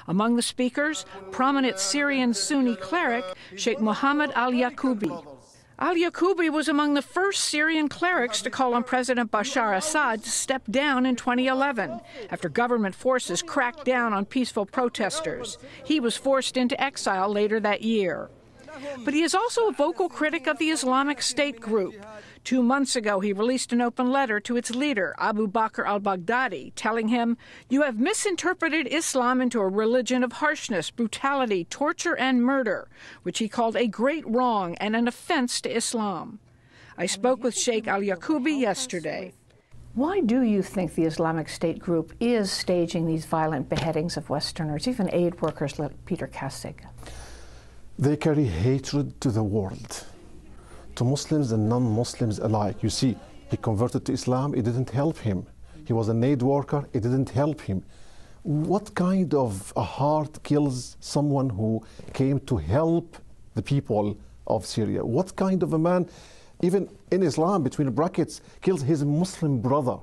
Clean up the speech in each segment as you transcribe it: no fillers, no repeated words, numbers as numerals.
Among the speakers, prominent Syrian Sunni cleric Sheikh محمد Al-Yaqoubi. Al-Yaqoubi was among the first Syrian clerics to call on President Bashar Assad to step down in 2011 after government forces cracked down on peaceful protesters. He was forced into exile later that year. But he is also a vocal critic of the Islamic State group. 2 months ago, he released an open letter to its leader, Abu Bakr al-Baghdadi, telling him, "You have misinterpreted Islam into a religion of harshness, brutality, torture, and murder," which he called a great wrong and an offense to Islam. I spoke with Sheikh Al-Yaqoubi yesterday. Why do you think the Islamic State group is staging these violent beheadings of Westerners, even aid workers like Peter Kassig? They carry hatred to the world, to Muslims and non-Muslims alike. You see, he converted to Islam, it didn't help him. He was an aid worker, it didn't help him. What kind of a heart kills someone who came to help the people of Syria? What kind of a man, even in Islam, between brackets, kills his Muslim brother?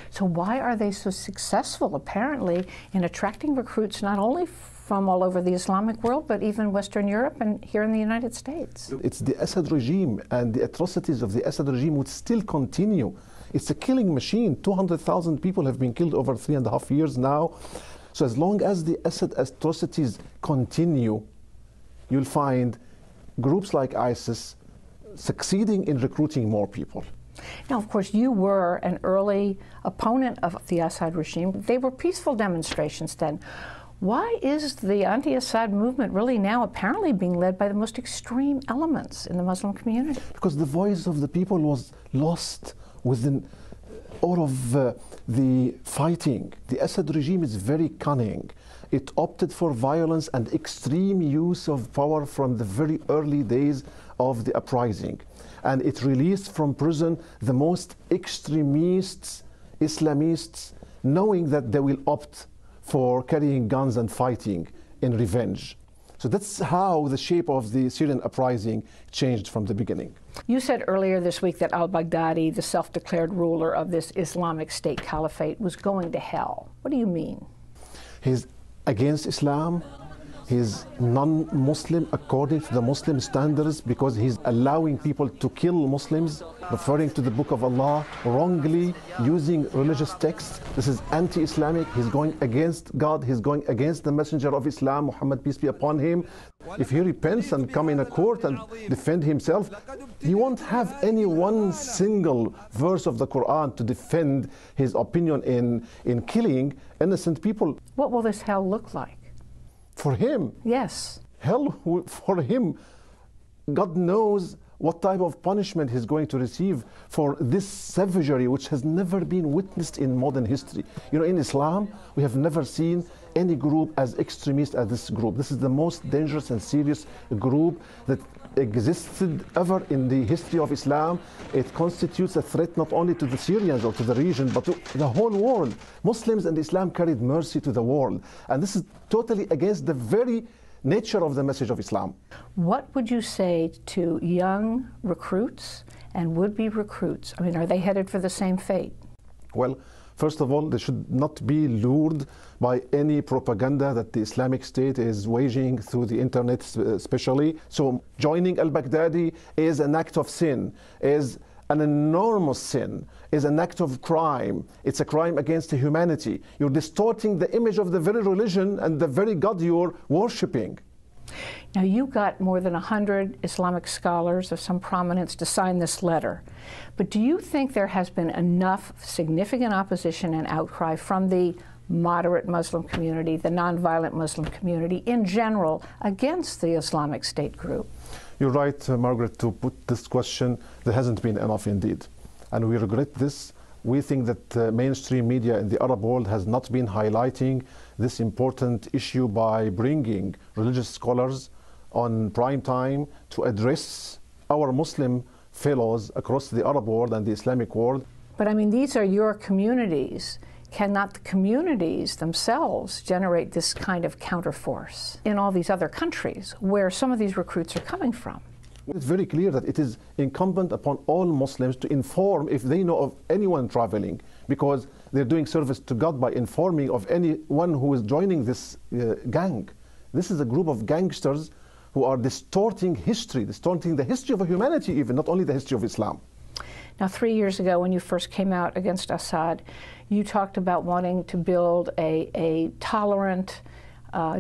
So why are they so successful, apparently, in attracting recruits not only from all over the Islamic world, but even Western Europe and here in the United States? It's the Assad regime, and the atrocities of the Assad regime would still continue. It's a killing machine. 200,000 people have been killed over 3.5 years now. So as long as the Assad atrocities continue, you'll find groups like ISIS succeeding in recruiting more people. Now, of course, you were an early opponent of the Assad regime. They were peaceful demonstrations then. Why is the anti-Assad movement really now apparently being led by the most extreme elements in the Muslim community? Because the voice of the people was lost within all of the fighting. The Assad regime is very cunning. It opted for violence and extreme use of power from the very early days of the uprising. And it released from prison the most extremists, Islamists, knowing that they will opt for carrying guns and fighting in revenge. So that's how the shape of the Syrian uprising changed from the beginning. You said earlier this week that al-Baghdadi, the self-declared ruler of this Islamic State caliphate, was going to hell. What do you mean? He's against Islam. He's non-Muslim according to the Muslim standards because he's allowing people to kill Muslims, referring to the Book of Allah, wrongly using religious texts. This is anti-Islamic. He's going against God. He's going against the messenger of Islam, Muhammad, peace be upon him. If he repents and come in a court and defend himself, he won't have any one single verse of the Quran to defend his opinion in killing innocent people. What will this hell look like? For him? Yes. Hell for him. God knows what type of punishment he's going to receive for this savagery which has never been witnessed in modern history. You know, in Islam, we have never seen any group as extremist as this group. This is the most dangerous and serious group that existed ever in the history of Islam. It constitutes a threat not only to the Syrians or to the region, but to the whole world. Muslims and Islam carried mercy to the world. And this is totally against the very nature of the message of Islam. What would you say to young recruits and would-be recruits? I mean, are they headed for the same fate? Well, first of all, they should not be lured by any propaganda that the Islamic State is waging through the internet especially. So joining al-Baghdadi is an act of sin, is an enormous sin, is an act of crime. It's a crime against humanity. You're distorting the image of the very religion and the very God you're worshipping. Now, you got more than 100 Islamic scholars of some prominence to sign this letter. But do you think there has been enough significant opposition and outcry from the moderate Muslim community, the nonviolent Muslim community in general, against the Islamic State group? You're right, Margaret, to put this question. There hasn't been enough indeed. And we regret this. We think that mainstream media in the Arab world has not been highlighting this important issue by bringing religious scholars on prime time to address our Muslim fellows across the Arab world and the Islamic world. But I mean, these are your communities. Cannot the communities themselves generate this kind of counterforce in all these other countries where some of these recruits are coming from? It's very clear that it is incumbent upon all Muslims to inform if they know of anyone traveling, because they're doing service to God by informing of anyone who is joining this gang. This is a group of gangsters who are distorting history, distorting the history of humanity even, not only the history of Islam. Now, 3 years ago, when you first came out against Assad, you talked about wanting to build a tolerant,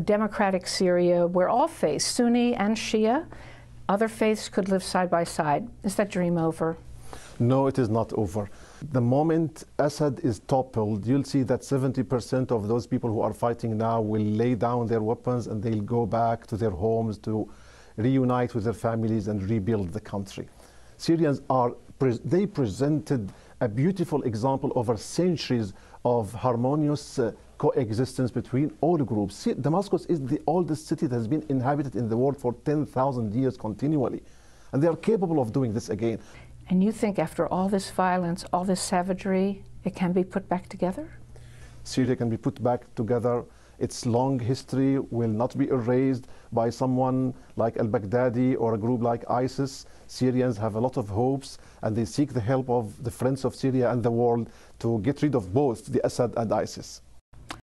democratic Syria where all faiths, Sunni and Shia, other faiths could live side by side. Is that dream over? No, it is not over. The moment Assad is toppled, you'll see that 70% of those people who are fighting now will lay down their weapons and they'll go back to their homes to reunite with their families and rebuild the country. Syrians they presented a beautiful example over centuries of harmonious coexistence between all groups. Damascus is the oldest city that has been inhabited in the world for 10,000 years continually. And they are capable of doing this again. And you think after all this violence, all this savagery, it can be put back together? Syria can be put back together. Its long history will not be erased by someone like al-Baghdadi or a group like ISIS. Syrians have a lot of hopes, and they seek the help of the friends of Syria and the world to get rid of both the Assad and ISIS.